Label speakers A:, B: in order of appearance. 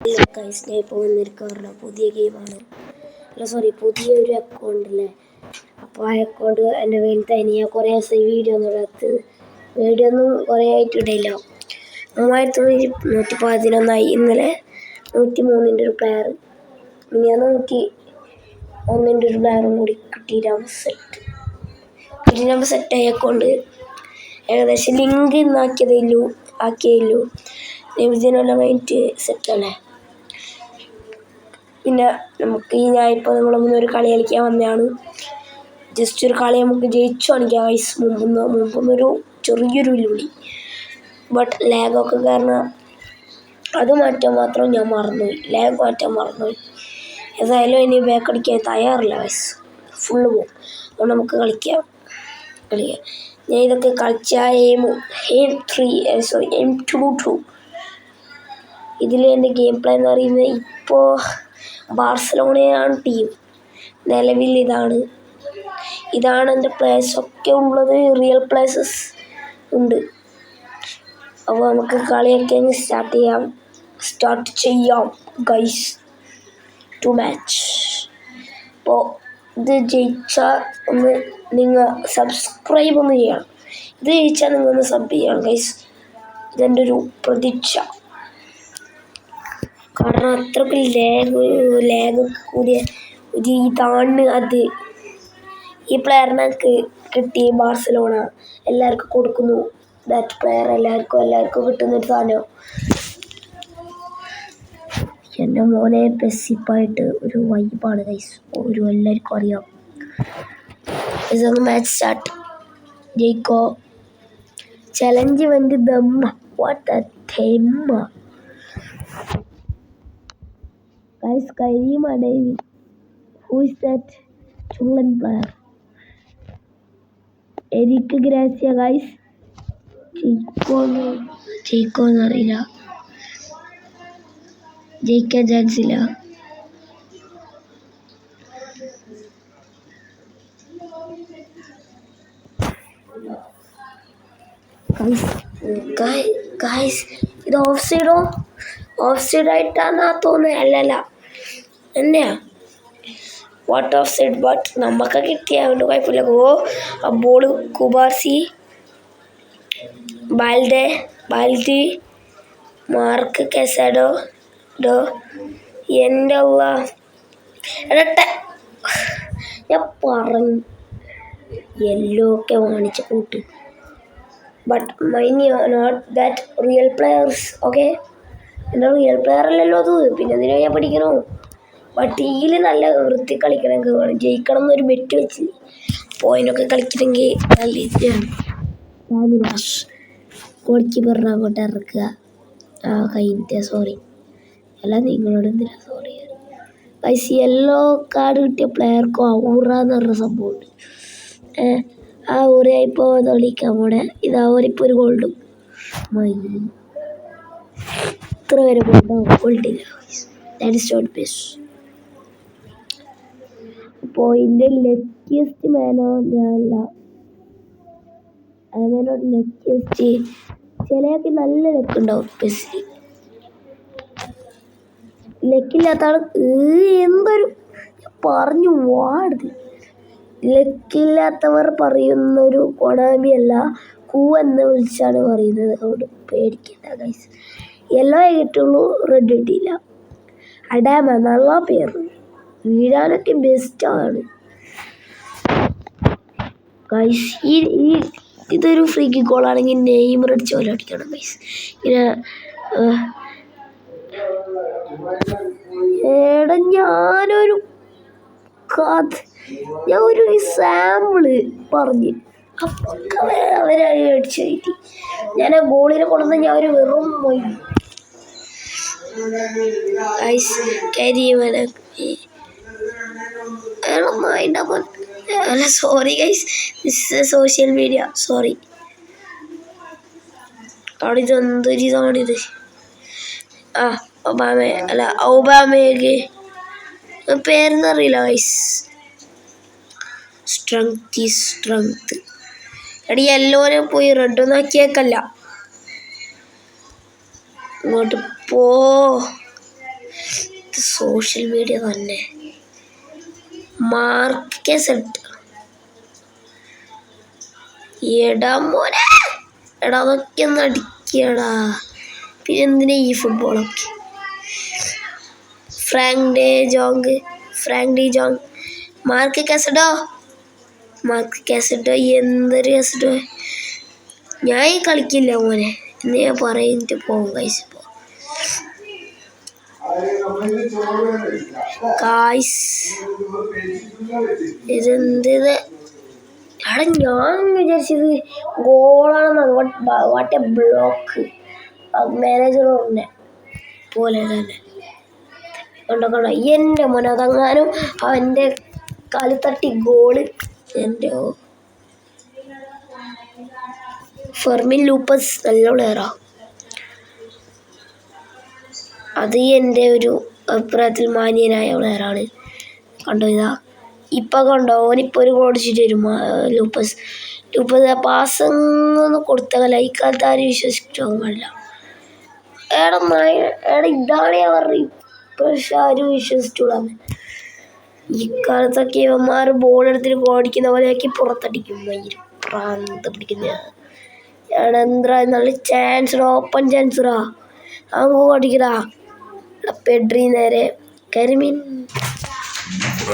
A: Guys ഞാൻ ഇപ്പോൾ വന്നിരിക്കാറുള്ള പുതിയ ഗെയിമാണ്. അല്ല സോറി, പുതിയൊരു അക്കൗണ്ടല്ലേ. അപ്പോൾ ആ അക്കൗണ്ട് എൻ്റെ വലുതായി. ഞാൻ കുറേ ദിവസം വീഡിയോ ഒന്നും കുറേ ആയിട്ട് ഇടയില്ല. 3111 ഇന്നലെ 103 ഒരു പ്ലെയർ, ഞാൻ 101 ഒരു പ്ലെയറും കൂടി കിട്ടിയിട്ടാകുമ്പോൾ സെറ്റായി അക്കൗണ്ട്. ഏകദേശം ലിങ്ക് ഇന്ന് ആക്കിയല്ലോ ഇതിനെല്ലാം കഴിഞ്ഞിട്ട് സെറ്റല്ലേ. പിന്നെ നമുക്ക് ഞാൻ ഇപ്പോൾ നമ്മളൊന്നൊരു കളി കളിക്കാൻ വന്നതാണ്. ജസ്റ്റ് ഒരു കളി നമുക്ക് ജയിച്ചു കാണിക്കാം ഗൈസ്. മുമ്പൊന്നൊരു ചെറിയൊരു വെല്ലുവിളി, ബട്ട് ലാഗൊക്കെ കാരണം അത് മാറ്റാൻ മാത്രം ഞാൻ മറന്നുപോയി. ലാഗ് മാറ്റാൻ മറന്നുപോയി. ഏതായാലും ഇനി ബാക്ക് അടിക്കാൻ തയ്യാറില്ല ഗൈസ്, ഫുള്ള് പോകും. അതുകൊണ്ട് നമുക്ക് കളിക്കാം. ഞാൻ ഇതൊക്കെ കളിച്ച M22 ഇതിൽ എൻ്റെ ഗെയിം പ്ലേ എന്ന് പറയുന്നത് ഇപ്പോൾ ബാർസലോണയാണ് ടീം. നിലവിൽ ഇതാണ് എൻ്റെ പ്ലേയേഴ്സൊക്കെ ഉള്ളത്. റിയൽ പ്ലേയേഴ്സസ് ഉണ്ട്. അപ്പോൾ നമുക്ക് കളിയൊക്കെ സ്റ്റാർട്ട് ചെയ്യാം ഗൈസ്. 2 മാച്ച്. അപ്പോൾ ഇത് ജയിച്ചാൽ നിങ്ങൾ സബ്സ്ക്രൈബ് ഒന്ന് ചെയ്യണം. ഇത് ജയിച്ചാൽ നിങ്ങളൊന്ന് സബ് ചെയ്യണം ഗൈസ്. ഇതെൻ്റെ ഒരു പ്രതീക്ഷ. കാരണം അത്രയ്ക്ക് ലാഗ് കൂടിയ ഇതാണ് അത്. ഈ പ്ലെയറിനെ കിട്ടി ബാർസലോണ എല്ലാവർക്കും കൊടുക്കുന്നു. ദാറ്റ് പ്ലെയർ എല്ലാവർക്കും കിട്ടുന്നൊരു സാധനം. എൻ്റെ മോനെ പെസിപ്പായിട്ട് ഒരു വൈബാണ് ഗൈസ്. എല്ലാവർക്കും അറിയാം. ഇതൊന്ന് മാച്ച് സ്റ്റാർട്ട്. ജയിക്കോ ചലഞ്ച് വേണ്ടി ദമ്മ. വാട്ട് എ തെമ്മ ഗൈസ്. കരീമ ഡേവിഡ്, ഹൂ ഇസ് ദാറ്റ് ചുള്ളൻ പ്ലെയർ? Eric Garcia guys. ജയിക്കോന്നറിയില്ല, ജയിക്കാൻ ചാൻസ് ഇല്ല. ഗൈസ് ഇത് ഓഫ് സൈഡ് ആയിട്ടാന്നാ തോന്നുന്നത്. അല്ലല്ല തന്നെയാ വാട്ട് ഓഫ് സൈഡ്. ബട്ട് നമുക്ക് കിട്ടിയതുകൊണ്ട് കുഴപ്പമില്ല. ആ ball Cubarsi, Balde, Marc Casado. എൻ്റെ ഞാൻ പറഞ്ഞു യെല്ലോ ഒക്കെ വാങ്ങിച്ച കൂട്ട്. But mind not that real players. Okay, എൻ്റെ റിയൽ പ്ലെയർ അല്ലല്ലോ അത്. പിന്നെ എന്തിനാ ഞാൻ പഠിക്കണോ? ബട്ട് ഇതിൽ നല്ല വൃത്തി കളിക്കണമെങ്കിൽ വേണം. ജയിക്കണം എന്നൊരു ബെറ്റ് വെച്ച് പോയിനൊക്കെ കളിക്കണമെങ്കിൽ നല്ല ഇതാണ്. ഗോൾ കീപ്പറിനെ അങ്ങോട്ട് ഇറക്കുക. കഴിഞ്ഞ സോറി അല്ല, നിങ്ങളോട് എന്തിനാ സോറി ഗൈസ്. യെല്ലോ കാർഡ് കിട്ടിയ പ്ലെയർക്ക് ഔറ എന്ന് പറഞ്ഞ സംഭവമുണ്ട്. ആ ഊരയിപ്പോൾ കളിക്കാൻ പോണേ. ഇത് അവരിപ്പോൾ ഒരു ഗോൾഡും ഇത്ര വരെ ഗോൾഡില്ല. That is not best. അപ്പോൾ ഇതിൻ്റെ ലക്കിയസ്റ്റ് മാനോ ഞാനല്ല. അതിനോട് ലക്കിയസ്റ്റ് ചിലയൊക്കെ നല്ല ലക്കുണ്ടാവും. ബെസ്റ്റ് ലക്കില്ലാത്ത ആൾ എന്തൊരു പറഞ്ഞു വാടുത്. ലക്കില്ലാത്തവർ പറയുന്നൊരു കൊണാമിയല്ല, എന്ന് വിളിച്ചാണ് പറയുന്നത്. അതുകൊണ്ട് പേടിക്കണ്ട ഗൈസ്. യെല്ലോ കിട്ടുള്ളൂ, റെഡ് കിട്ടിയില്ല. അഡാമ നല്ല പേര്, വീഴാനൊക്കെ ബെസ്റ്റാണ് ഗൈസ്. ഇതൊരു ഫ്രീ ഗോളാണെങ്കിൽ നെയ്മർ അടിച്ച പോലെ അടിക്കണം ഗൈസ്. ഇങ്ങനെ ഞാൻ ഒരു സാമ്പിള് പറഞ്ഞ് അപ്പൊക്കെ അവരായി അടിച്ചു കയറ്റി. ഞാൻ ആ ഗോളിനെ കൊണ്ടുവന്ന് ഞാൻ ഒരു വെറും പോയി അല്ല sorry guys, this social media sorry. അവിടെ ഇതെന്തൊരിതാണിത്. ഔബാമേഗെ പേരെന്നറിയില്ല ഗൈസ്. സ്ട്രെങ്ത് എടി യെല്ലോനെ പോയി റെഡൊന്നും ആക്കിയേക്കല്ല. ഇങ്ങോട്ട് പോ. സോഷ്യൽ മീഡിയ തന്നെ. മാർക്കറ്റ് എടാ മോനെ, എടാ അതൊക്കെ ഒന്ന് അടിക്കടാ. പിന്നെ എന്തിനാ ഈ ഫുട്ബോളൊക്കെ? ഫ്രാങ്ക് ഡി ജോങ്, മാർക്ക് കാസഡോ എന്തൊരു കാസഡോ. ഞാൻ ഈ കളിക്കില്ല മോനെ എന്ന് ഞാൻ പറഞ്ഞിട്ട് പോകും ഗൈസ്. ഗായ്സ് ഇതെന്ത് എടാ, ഞാൻ വിചാരിച്ചത് ഗോളാണെന്നാണ്. What a block. മാനേജർ പറഞ്ഞ പോലെ തന്നെ കണ്ടോ. എൻ്റെ മോനെ അതങ്ങാനും അവൻ്റെ കാല് തട്ടി ഗോള്. എൻ്റെ ഫെർമിൻ ലൂപ്പസ് നല്ല പ്ലെയറാ. അത് എൻ്റെ ഒരു അഭിപ്രായത്തിൽ മാന്യനായ പ്ലെയറാണ്. കണ്ടോ ഇതാ ഇപ്പം കണ്ടോ, ഓനിപ്പോൾ ഒരു ഗോൾ അടിച്ചിട്ട് വരും. ലൂപ്പസ് പാസ്സൊന്നും കൊടുത്തല്ല. ഇക്കാലത്ത് ആരും വിശ്വസിക്കാൻ പാടില്ല. എടാ ഇതാണ് ഞാൻ പറഞ്ഞു, പക്ഷെ ആരും വിശ്വസിച്ചൂടാന്ന്. ഇക്കാലത്തൊക്കെ ഇവന്മാർ ബോൾ എടുത്തിട്ട് ഗോൾ അടിക്കുന്ന പോലെയാക്കി പുറത്തടിക്കും. ഭയങ്കര പ്രാന്ത് പിടിക്കുന്ന. എന്താ നല്ല ചാൻസ്, ഓപ്പൺ ചാൻസ്. ഗോൾ അടിക്കടാ. പെഡ്രി നേരെ കരിമീൻ